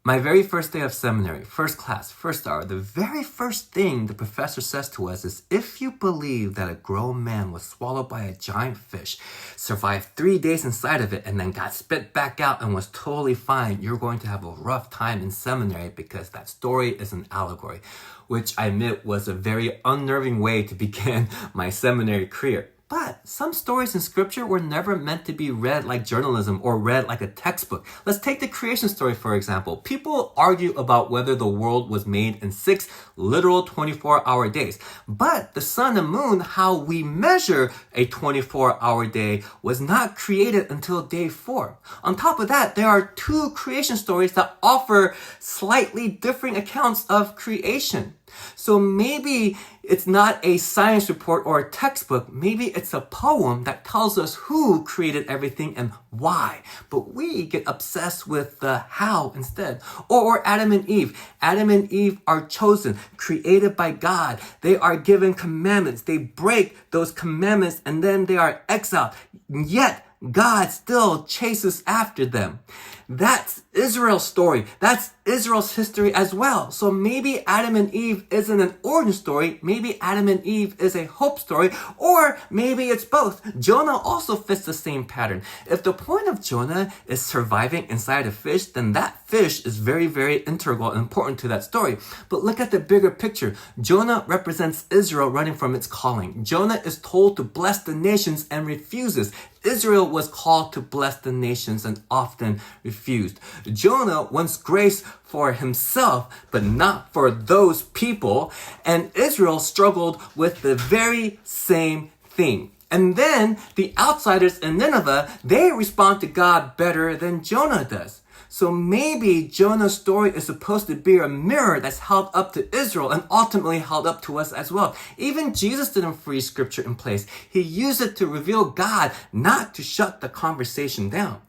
My very first day of seminary, first class, first hour, the very first thing the professor says to us is, if you believe that a grown man was swallowed by a giant fish, survived 3 days inside of it, and then got spit back out and was totally fine, you're going to have a rough time in seminary because that story is an allegory, which I admit was a very unnerving way to begin my seminary career. But some stories in scripture were never meant to be read like journalism or read like a textbook. Let's take the creation story, for example. People argue about whether the world was made in 6 literal 24-hour days. But the sun and moon, how we measure a 24-hour day, was not created until day 4. On top of that, there are 2 creation stories that offer slightly different accounts of creation. So maybe it's not a science report or a textbook. Maybe it's a poem that tells us who created everything and why. But we get obsessed with the how instead. Or Adam and Eve. Adam and Eve are chosen, created by God. They are given commandments. They break those commandments and then they are exiled. Yet God still chases after them. That's Israel's story. That's Israel's history as well. So maybe Adam and Eve isn't an origin story. Maybe Adam and Eve is a hope story. Or maybe it's both. Jonah also fits the same pattern. If the point of Jonah is surviving inside a fish, then that fish is very, very integral and important to that story. But look at the bigger picture. Jonah represents Israel running from its calling. Jonah is told to bless the nations and refuses. Israel was called to bless the nations and often refused. Jonah wants grace for himself, but not for those people. And Israel struggled with the very same thing. And then the outsiders in Nineveh, they respond to God better than Jonah does. So maybe Jonah's story is supposed to be a mirror that's held up to Israel and ultimately held up to us as well. Even Jesus didn't freeze scripture in place. He used it to reveal God, not to shut the conversation down.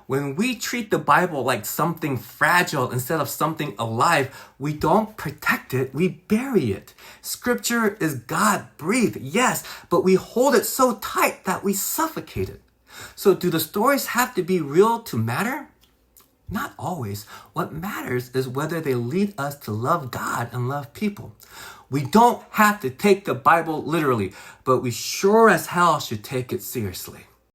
When we treat the Bible like something fragile instead of something alive, we don't protect it, we bury it. Scripture is God-breathed, yes, but we hold it so tight that we suffocate it. So do the stories have to be real to matter? Not always. What matters is whether they lead us to love God and love people. We don't have to take the Bible literally, but we sure as hell should take it seriously.